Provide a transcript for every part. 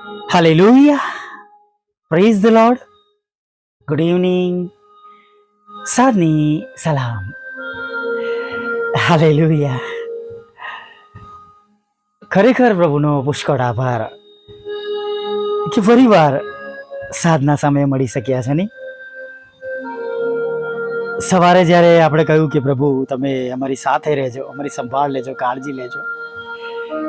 Hallelujah. Praise the Lord. Good evening. Sadni Salam. Hallelujah. ખરેખર પ્રભુનો પુષ્કળ આભાર કે ફરીવાર સાધના સમયે મળી શક્યા છે નહીં. સવારે જ્યારે આપણે કહ્યું કે પ્રભુ તમે અમારી સાથે રહેજો, અમારી સંભાળ લેજો, કાળજી લેજો,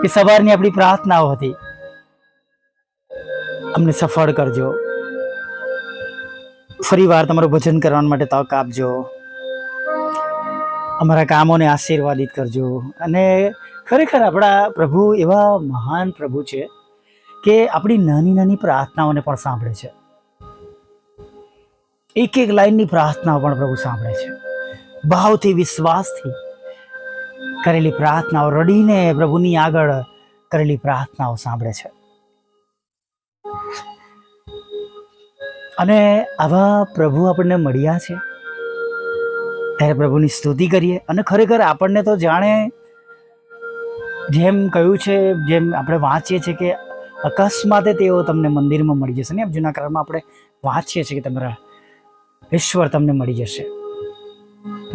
કે સવારની આપણી પ્રાર્થનાઓ હતી, અમને સફળ કરજો, ફરીવાર તમારું ભજન કરવા માટે તક આપજો, અમારા કામોને આશીર્વાદિત કરજો. અને ખરેખર આપણા પ્રભુ એવા મહાન પ્રભુ છે કે આપણી નાની નાની પ્રાર્થનાઓને પણ સાંભળે છે. એક એક લાઈનની પ્રાર્થનાઓ પણ પ્રભુ સાંભળે છે. ભાવથી, વિશ્વાસથી કરેલી પ્રાર્થનાઓ, રડીને પ્રભુની આગળ કરેલી પ્રાર્થનાઓ સાંભળે છે. અને આવા પ્રભુ આપણને મળ્યા છે ત્યારે પ્રભુની સ્તુતિ કરીએ. અને ખરેખર આપણને તો જાણે જેમ કહ્યું છે, જેમ આપણે વાંચીએ છીએ કે અકસ્માતે તેઓ તમને મંદિરમાં મળી જશે ને. એમ જૂના કરારમાં આપણે વાંચીએ છીએ કે તમારા ઈશ્વર તમને મળી જશે.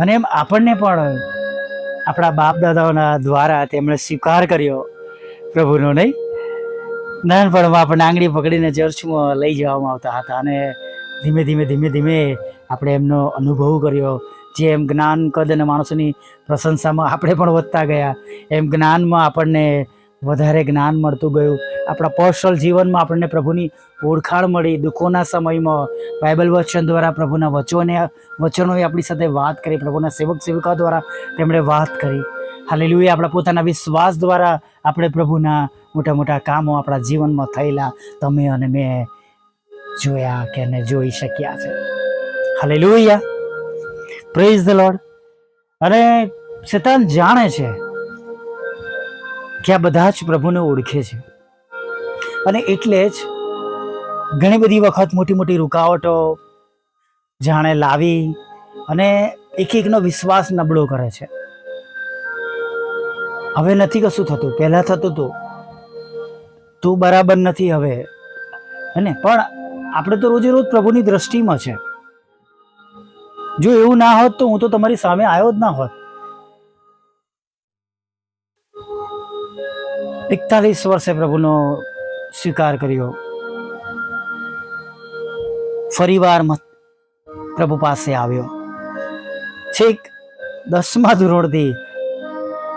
અને એમ આપણને પણ આપણા બાપ દાદાઓના દ્વારા તેમણે સ્વીકાર કર્યો પ્રભુનો, નહીં? નાનપણમાં આપણને આંગળી પકડીને ચર્ચમાં લઈ જવામાં આવતા હતા અને ધીમે ધીમે ધીમે ધીમે આપણે એમનો અનુભવ કર્યો. જેમ જ્ઞાન, કદ અને માણસોની પ્રશંસામાં આપણે પણ વધતા ગયા, એમ જ્ઞાનમાં આપણને વધારે જ્ઞાન મળતું ગયું. આપણા પર્સનલ જીવનમાં આપણને પ્રભુની ઓળખાણ મળી. દુઃખોના સમયમાં બાઇબલ વચન દ્વારા પ્રભુના વચનોએ આપણી સાથે વાત કરી. પ્રભુના સેવક સેવિકા દ્વારા તેમણે વાત કરી. હાલેલુયા. આપણા પોતાના વિશ્વાસ દ્વારા આપણે પ્રભુના મોટા મોટા કામો આપણા જીવનમાં થયેલા તમે અને મેં જોયા કે જોઈ શક્યા છે. હાલેલુયા. Praise the lord. અને શેતાન જાણે છે કે આ બધા જ પ્રભુને ઓળખે છે અને એટલે જ ઘણી બધી વખત મોટી મોટી રૂકાવટો જાણે લાવી અને એક એકનો વિશ્વાસ નબળો કરે છે. હવે નથી કશું થતું, પહેલાં થતું હતું, તું બરાબર નથી હવે, અને પણ આપણે તો રોજે રોજ પ્રભુની દ્રષ્ટિમાં છે. જો એવું ના હોત તો હું તો તમારી સામે આવ્યો જ ના હોત. 41 વર્ષે પ્રભુનો સ્વીકાર કર્યો. ફરીવાર પ્રભુ પાસે આવ્યો. છેક 10મા ધોરણથી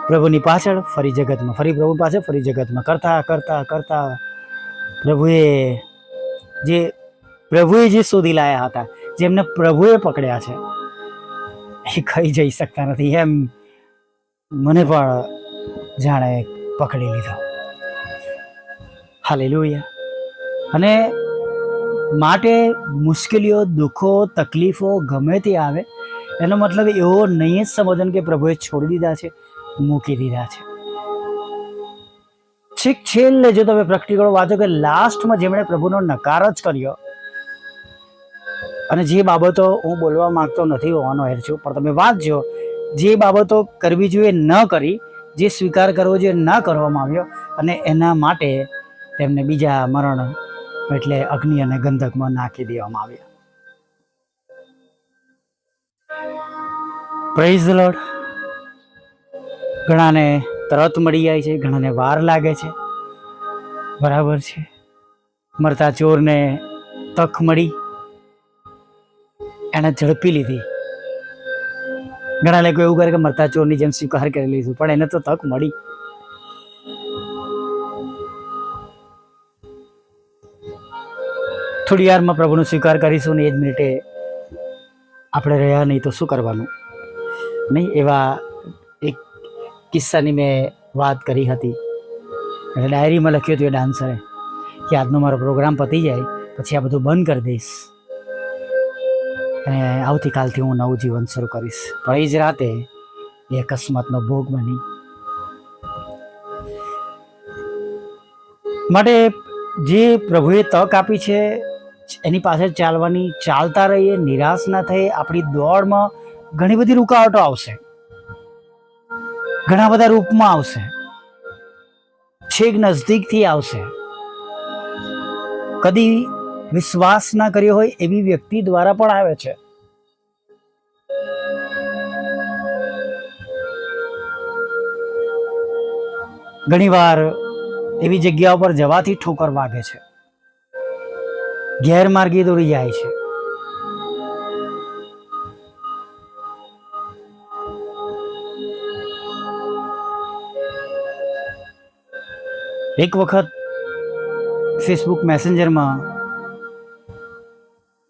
પ્રભુની પાછળ, ફરી જગતમાં, ફરી પ્રભુ પાસે, ફરી જગતમાં કરતા કરતા કરતા પ્રભુએ જે શોધી લાયા હતા, જેમને પ્રભુએ પકડ્યા છે, એ કઈ જઈ શકતા નથી. એમ મને પણ જાણે પકડી લીધો. હાલેલુયા. અને માટે મુશ્કેલીઓ, દુઃખો, તકલીફો ગમે તે આવે એનો મતલબ એવો નહીં જ સમજવાનું કે પ્રભુએ છોડી દીધા છે, મૂકી દીધા છે. છેક છેલ્લે જો તમે પ્રેક્ટિકલ વાંચો કે લાસ્ટમાં જેમણે પ્રભુનો નકાર જ કર્યો, અને જે બાબતો હું બોલવા માંગતો નથી હોવાનો હેર છું, પણ તમે વાંચજો, જે બાબતો કરવી જોઈએ ન કરી, જે સ્વીકાર કરવો જોઈએ ન કરવામાં આવ્યો, અને એના માટે તેમને બીજા મરણ એટલે અગ્નિ અને ગંધકમાં નાખી દેવામાં આવ્યા. Praise the lord. ઘણાને તરત મળી જાય છે, ઘણાને વાર લાગે છે, બરાબર છે. મરતા ચોરને તક મળી, એને ઝડપી લીધી. ઘણા લોકો એવું કરે કે મરતા ચોરની જેમ સ્વીકાર કરી લીધું, પણ એને તો તક મળી. થોડી વારમાં પ્રભુનો સ્વીકાર કરીશું ને એ જ મિનિટે આપણે રહ્યા નહીં તો શું કરવાનું, નહીં? એવા એક કિસ્સાની મેં વાત કરી હતી, એટલે ડાયરીમાં લખ્યું હતું એ ડાન્સરે કે આજનો મારો પ્રોગ્રામ પતી જાય પછી આ બધું બંધ કરી દઈશ અને આવતીકાલથી હું નવું જીવન શરૂ કરીશ. પણ એ જ રાતે એ અકસ્માતનો ભોગ બની. માટે જે પ્રભુએ તક આપી છે એની પાસે ચાલવાની, ચાલતા રહીએ, નિરાશ ના થઈએ. આપણી દોડમાં ઘણી બધી રૂકાવટો આવશે, ઘણા બધા રૂપમાં આવશે, છેક નજદીકથી આવશે, કદી વિશ્વાસ ના કર્યો હોય એવી વ્યક્તિ દ્વારા પણ આવે છે. ઘણીવાર એવી જગ્યા પર જવાથી ઠોકર વાગે છે, ગેરમાર્ગે દોરી જાય છે. એક વખત ફેસબુક મેસેન્જરમાં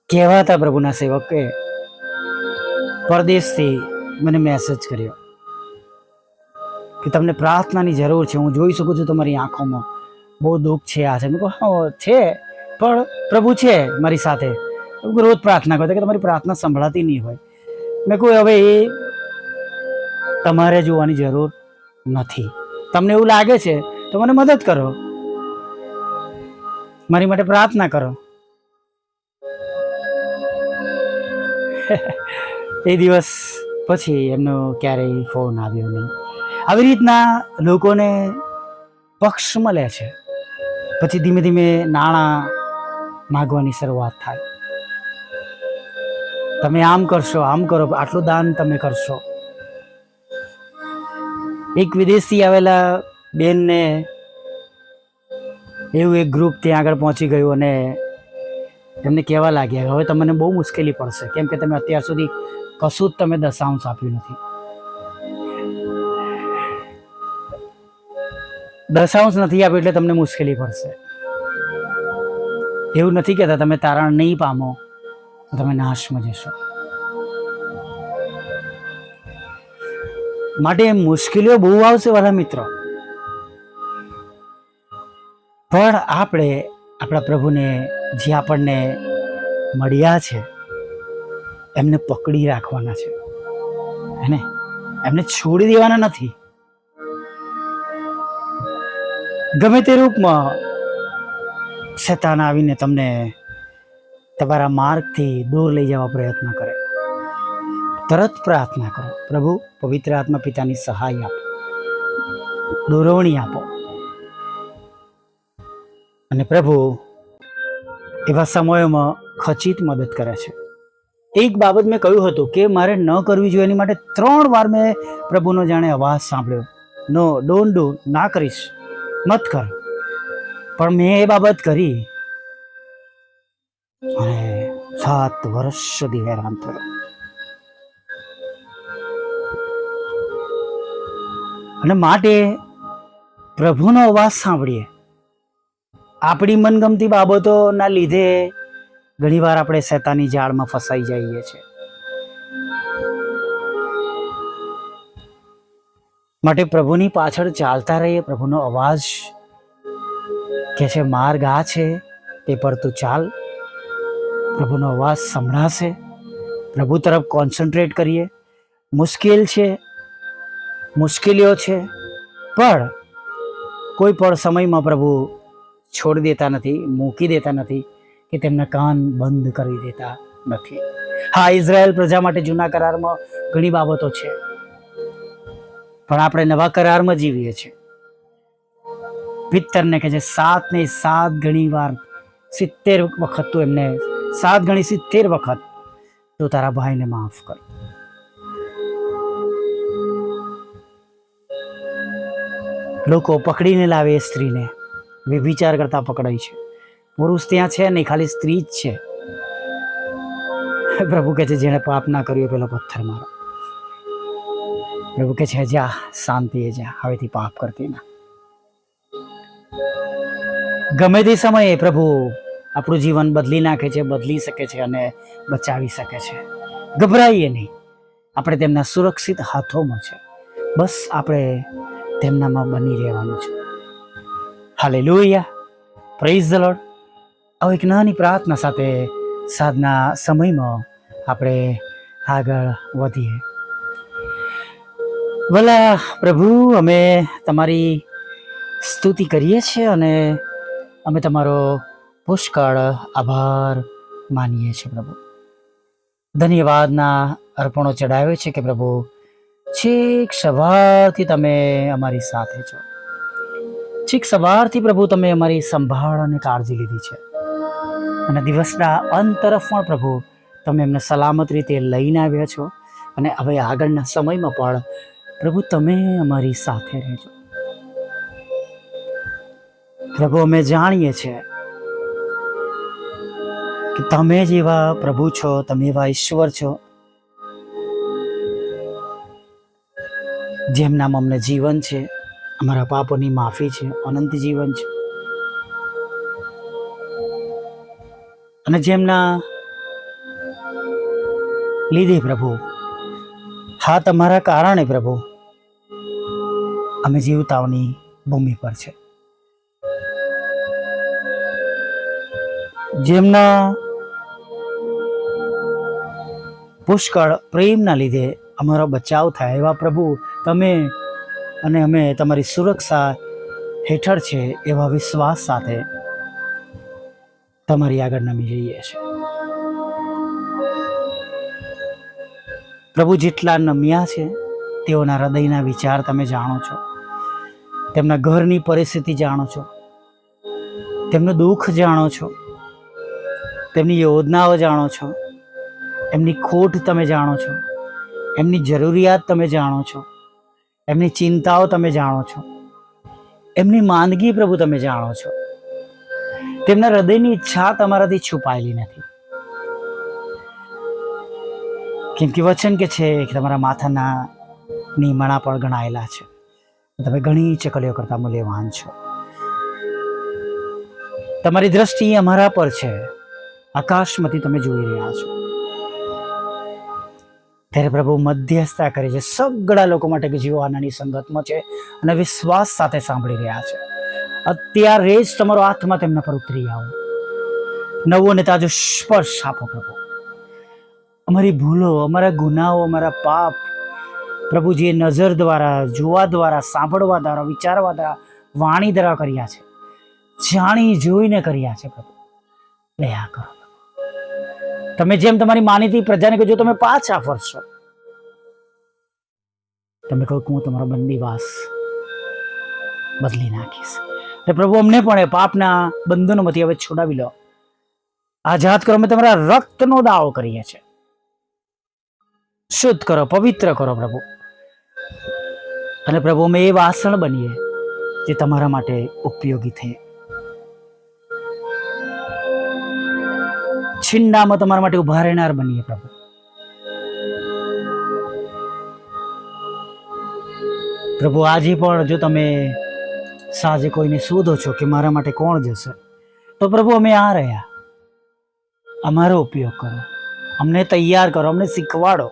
કહેવાતા પ્રભુના સેવકે પરદેશથી મને મેસેજ કર્યો કે તમને પ્રાર્થનાની જરૂર છે, હું જોઈ શકું છું તમારી આંખોમાં બહુ દુઃખ છે, આ છે. મેં કહું હા છે, પણ પ્રભુ છે મારી સાથે, રોજ પ્રાર્થના કરતા કે તમારી પ્રાર્થના સંભળાતી નહીં હોય. મેં કહું હવે એ તમારે જોવાની જરૂર નથી. તમને એવું લાગે છે તો મને મદદ કરો, મારી માટે પ્રાર્થના કરો. એ દિવસ પછી એમનો ક્યારેય ફોન આવ્યો નહીં. આવી રીતના લોકોને પક્ષ મળે છે, પછી ધીમે ધીમે નાણાં માગવાની શરૂઆત થાય. તમે આમ કરશો, આમ કરો, આટલું દાન તમે કરશો. એક વિદેશથી આવેલા બેનને એવું એક ગ્રુપ ત્યાં આગળ પહોંચી ગયું અને એમને કહેવા લાગ્યા હવે તમને બહુ મુશ્કેલી પડશે, કેમ કે તમે અત્યાર સુધી કશું જ તમે દશાંશ આપ્યું નથી. દશાંશ નથી આપ્યું એટલે તમને મુશ્કેલી પડશે. એવું નથી કહેતા તમે તારણ નહીં પામો તો તમે નાશમાં જશો. માટે મુશ્કેલીઓ બહુ આવશે વાલા મિત્રો, પણ આપણે આપણા પ્રભુને જે આપણને મળ્યા છે એમને પકડી રાખવાના છે, એને એમને છોડી દેવાના નથી. ગમે તે રૂપમાં શેતાન આવીને તમને તમારા માર્ગથી દૂર લઈ જવા પ્રયત્ન કરે, તરત પ્રાર્થના કરો, પ્રભુ પવિત્ર આત્મા પિતાની સહાય આપો, દોરવણી આપો. અને પ્રભુ એવા સમયોમાં ખચિત મદદ કરે છે. એક બાબત મેં કહ્યું હતું કે મારે ન કરવી જોઈએ, એની માટે 3 વાર મેં પ્રભુનો જાણે અવાજ સાંભળ્યો, નો, ડોન્ટ ડુ, ના કરીશ, મત કર. પણ મેં એ બાબત કરી અને 7 વર્ષ સુધી હેરાન થયો. અને માટે પ્રભુનો અવાજ સાંભળીએ. આપણી મનગમતી બાબતોના લીધે ઘણીવાર આપણે શેતાની જાળમાં ફસાઈ જઈએ છીએ. માટે પ્રભુની પાછળ ચાલતા રહીએ. પ્રભુનો અવાજ કે છે માર્ગ આ છે તે પર તું ચાલ. પ્રભુનો અવાજ સંભળાશે. પ્રભુ તરફ કોન્સન્ટ્રેટ કરીએ. મુશ્કેલ છે, મુશ્કેલીઓ છે, પણ કોઈ પણ સમયમાં પ્રભુ છોડી દેતા નથી, મૂકી દેતા નથી કે તેમના કાન બંધ કરી દેતા નથી. હા, ઇઝરાયલ પ્રજા માટે જૂના કરારમાં ઘણી બાબતો છે, પણ આપણે નવા કરારમાં જીવીએ છીએ. પિત્તરને કહે છે 7 ને 7 ઘણી વાર 70 વખત તું એમને 7 ગણી 70 વખત તું તારા ભાઈને માફ કર. લોકો પકડીને લાવે એ સ્ત્રીને, વિચાર કરતા પકડાય છે. પુરુષ ત્યાં છે નહીં, ખાલી સ્ત્રી જ છે. પ્રભુ કહે છે જેણે પાપ ના કર્યું પેલો પથ્થર મારો. પ્રભુ કહે છે જા, શાંતિ જા, હવેથી પાપ કરતી ના. ગમે તે સમયે પ્રભુ આપણું જીવન બદલી નાખે છે, બદલી શકે છે અને બચાવી શકે છે. ગભરાઈએ નહીં, આપણે તેમના સુરક્ષિત હાથોમાં છે. બસ આપણે તેમનામાં બની રહેવાનું છે. Hallelujah, praise the lord. હવે એક નાની પ્રાર્થના સાથે સાંજના સમયમાં આપણે આગળ વધીએ. ભલા પ્રભુ, અમે તમારી સ્તુતિ કરીએ છીએ અને અમે તમારો પુષ્કળ આભાર માનીએ છીએ. પ્રભુ, ધન્યવાદના અર્પણો ચડાવે છે કે પ્રભુ છેક સવારથી તમે અમારી સાથે છો. છેક સવારથી પ્રભુ તમે અમારી સંભાળ અને કાળજી લીધી છે. અને દિવસના અંત તરફ પણ પ્રભુ તમે એમને સલામત રીતે લઈને આવ્યા છો. અને હવે આગળના સમયમાં પણ પ્રભુ તમે અમારી સાથે રહેજો. પ્રભુ અમે જાણીએ છીએ કે તમે જેવા પ્રભુ છો, તમે એવા ઈશ્વર છો, જેમનામાં અમને જીવન છે, અમારા પાપોની માફી છે, અનંત જીવન છે. અને જેમના લીધે પ્રભુ, હા તમારા કારણે પ્રભુ અમે જીવતાઓની ભૂમિ પર છે. જેમના પુષ્કળ પ્રેમના લીધે અમારો બચાવ થાય એવા પ્રભુ તમે અને અમે તમારી સુરક્ષા હેઠળ છે એવા વિશ્વાસ સાથે તમારી આગળ નમી જઈએ છીએ. પ્રભુ જેટલા નમ્યા છે તેઓના હૃદયના વિચાર તમે જાણો છો, તેમના ઘરની પરિસ્થિતિ જાણો છો, તેમનું દુઃખ જાણો છો, તેમની યોજનાઓ જાણો છો, એમની ખોટ તમે જાણો છો, એમની જરૂરિયાત તમે જાણો છો, એમની ચિંતાઓ તમે જાણો છો, એમની માંદગી પ્રભુ તમે જાણો છો. તેમના હૃદયની ઈચ્છા તમારાથી છુપાયેલી નથી. કેમ કે વચન કે છે કે તમારા માથાના નીમણા પણ ગણાયેલા છે. તમે ઘણી ચકલીઓ કરતા મૂલ્યવાન છો. તમારી દ્રષ્ટિ અમારા પર છે, આકાશમાંથી તમે જોઈ રહ્યા છો. ત્યારે પ્રભુ મધ્યસ્થતા કરે છે સગળા લોકો માટે કે જેઓ આનાની સંગતમાં છે અને વિશ્વાસ સાથે સાંભળી રહ્યા છે. અત્યારે જ તમારો હાથમાં તેમના પર ઉતરી આવો, નવો અને તાજો સ્પર્શ આપો પ્રભુ. અમારી ભૂલો, અમારા ગુનાઓ, અમારા પાપ પ્રભુ જે નજર દ્વારા, જોવા દ્વારા, સાંભળવા દ્વારા, વિચારવા દ્વારા, વાણી દ્વારા કર્યા છે, જાણી જોઈને કર્યા છે પ્રભુ, દયા કરો. તમે જેમ તમારી માનીતી પ્રજાને કહો, જો તમે પાછા ફરશો, તમે કહો કે હું તમારો બંદીવાસ બદલી નાખીશ. એટલે પ્રભુ અમને પણ એ પાપના બંધનોમાંથી હવે છોડાવી લો, આઝાદ કરો. અમે તમારા રક્તનો દાવો કરીએ છીએ. શુદ્ધ કરો, પવિત્ર કરો પ્રભુ. અને પ્રભુ અમે એ વાસણ બનીએ જે તમારા માટે ઉપયોગી થાય. છિંડામાં તમારા માટે ઉભા રહેનાર બનીએ પ્રભુ. પ્રભુ આજે પણ જો તમે સાંજે કોઈને શોધો છો કે મારા માટે કોણ જશે, તો પ્રભુ અમે આ રહ્યા. અમારો ઉપયોગ કરો, અમને તૈયાર કરો, અમને શીખવાડો.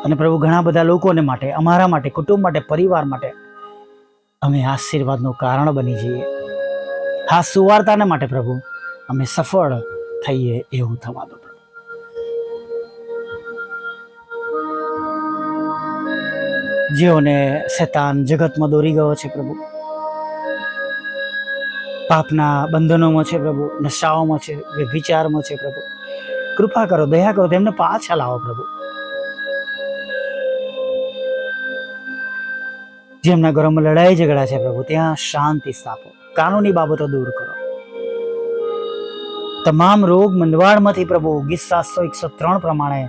અને પ્રભુ ઘણા બધા લોકોને માટે, અમારા માટે, કુટુંબ માટે, પરિવાર માટે અમે આશીર્વાદનું કારણ બની જઈએ. હા, સુવાર્તાના માટે પ્રભુ અમે સફળ થઈએ એવું થવા દો. જેઓને શૈતાન જગતમાં દોરી ગયો છે પ્રભુ, પાપના બંધનોમાં છે પ્રભુ, નશાઓમાં છે, વ્યભિચારમાં છે પ્રભુ, કૃપા કરો, દયા કરો, તેમને પાછા લાવો પ્રભુ. જેમના ઘરોમાં લડાઈ ઝઘડા છે પ્રભુ, ત્યાં શાંતિ સ્થાપો, કાનૂની બાબતો દૂર કરો. તમામ રોગ મંદવાડમાંથી પ્રભુ ગીત 703 પ્રમાણે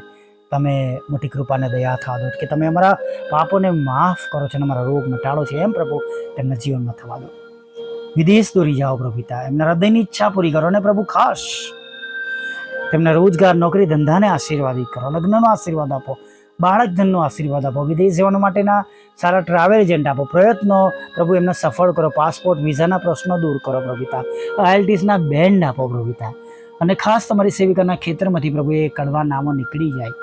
તમે મોટી કૃપાને દયા થવા દો કે તમે અમારા પાપોને માફ કરો છો અને અમારા રોગ મટાડો છે. એમ પ્રભુ તેમના જીવનમાં થવા દો. વિદેશ દોરી જાઓ પ્રભુ પિતા, એમના હૃદયની ઈચ્છા પૂરી કરો. અને પ્રભુ ખાસ તેમના રોજગાર, નોકરી, ધંધાને આશીર્વાદિત કરો, લગ્નનો આશીર્વાદ આપો, બાળક ધનનો આશીર્વાદ આપો, વિદેશ જવા માટેના સારા ટ્રાવેલ એજન્ટ આપો, પ્રયત્નો પ્રભુ એમને સફળ કરો, પાસપોર્ટ વિઝાના પ્રશ્નો દૂર કરો પ્રભુ પિતા, IELTSના બેન્ડ આપો પ્રભુ પિતા. અને ખાસ તમારી સેવિકાના ખેતરમાંથી પ્રભુ એ કડવા નામો નીકળી જાય,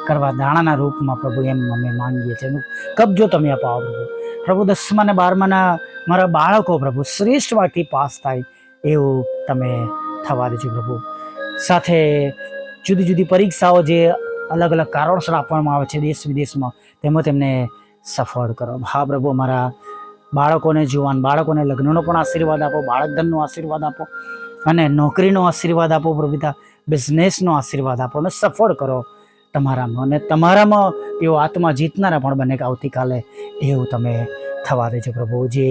કડવા દાણાના રૂપમાં પ્રભુ એમ અમે માંગીએ છીએ. કબજો તમે અપાવો પ્રભુ. પ્રભુ 10મા અને 12માના મારા બાળકો પ્રભુ શ્રેષ્ઠ વાગથી પાસ થાય એવું તમે થવા દેજો પ્રભુ. સાથે જુદી જુદી પરીક્ષાઓ જે અલગ અલગ કારણોસર આપવામાં આવે છે દેશ વિદેશમાં, તેમાં તેમને સફળ કરો. હા પ્રભુ, અમારા બાળકોને, જુવાન બાળકોને લગ્નનો પણ આશીર્વાદ આપો, બાળક ધનનો આશીર્વાદ આપો, અને નોકરીનો આશીર્વાદ આપો પ્રભુ પિતા, બિઝનેસનો આશીર્વાદ આપો અને સફળ કરો તમારામાં. અને તમારામાં તેઓ આત્મા જીતનારા પણ બને કે આવતીકાલે એવું તમે થવા દેજો પ્રભુ. જે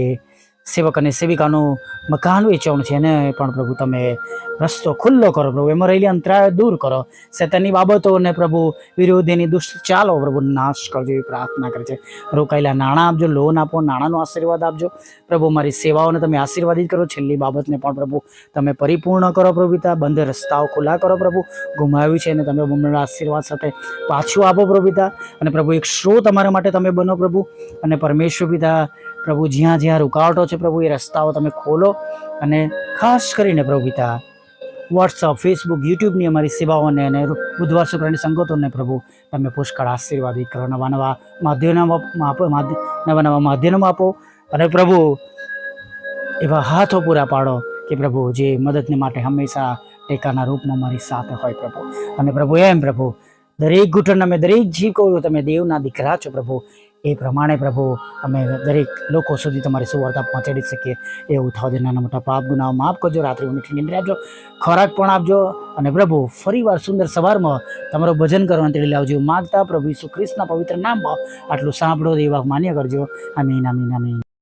સેવક અને સેવિકાનું મકાન વેચવાનું છે એને પણ પ્રભુ તમે રસ્તો ખુલ્લો કરો પ્રભુ, એમાં રહેલી અંતરાય દૂર કરો, શેતાનની બાબતોને પ્રભુ વિરોધીની દુષ્ટ ચાલો પ્રભુ નાશ કરજો એવી પ્રાર્થના કરે છે. રોકાયેલા નાણાં આપજો, લોન આપો, નાણાંનો આશીર્વાદ આપજો પ્રભુ, મારી સેવાઓને તમે આશીર્વાદિત કરો, છેલ્લી બાબતને પણ પ્રભુ તમે પરિપૂર્ણ કરો પ્રભુ પિતા, બંધ રસ્તાઓ ખુલ્લા કરો પ્રભુ, ગુમાવ્યું છે અને તમે બમણા આશીર્વાદ સાથે પાછું આપો પ્રભુ પિતા, અને પ્રભુ એક સ્ત્રોત અમારા માટે તમે બનો પ્રભુ, અને પરમેશ્વર પિતા પ્રભુ જ્યાં જ્યાં રૂકાવટો છે પ્રભુ એ રસ્તાઓ તમે ખોલો, અને ખાસ કરીને પ્રભુ પિતા વોટ્સઅપ, ફેસબુક, યુટ્યુબની અમારી સેવાઓને અને બુધવાર શુક્રની સંગતોને પ્રભુ તમે પુષ્કળ આશીર્વાદિત કરો, નવા નવા માધ્યમો આપો, અને પ્રભુ એવા હાથો પૂરા પાડો કે પ્રભુ જે મદદને માટે હંમેશા ટેકાના રૂપમાં મારી સાથે હોય પ્રભુ. અને પ્રભુ એમ પ્રભુ દરેક ઘૂંટણ અમે દરેક જીવ કહ્યું તમે દેવના દીકરા છો પ્રભુ, એ પ્રમાણે પ્રભુ અમે દરેક લોકો સુધી તમારી સુવાર્તા પહોંચાડી શકીએ એવું થવા દે. નાના મોટા પાપ ગુનાઓ માફ કરજો, રાત્રે મીઠી નિંદ્રા આપજો, ખોરાક પણ આપજો, અને પ્રભુ ફરીવાર સુંદર સવારમાં તમારું ભજન કરવાનું તેડી લાવજો માગતા પ્રભુ ઈસુ ખ્રિસ્તના પવિત્ર નામમાં આટલું સાંભળો એવા માન્ય કરજો. આમીન આમીન આમીન.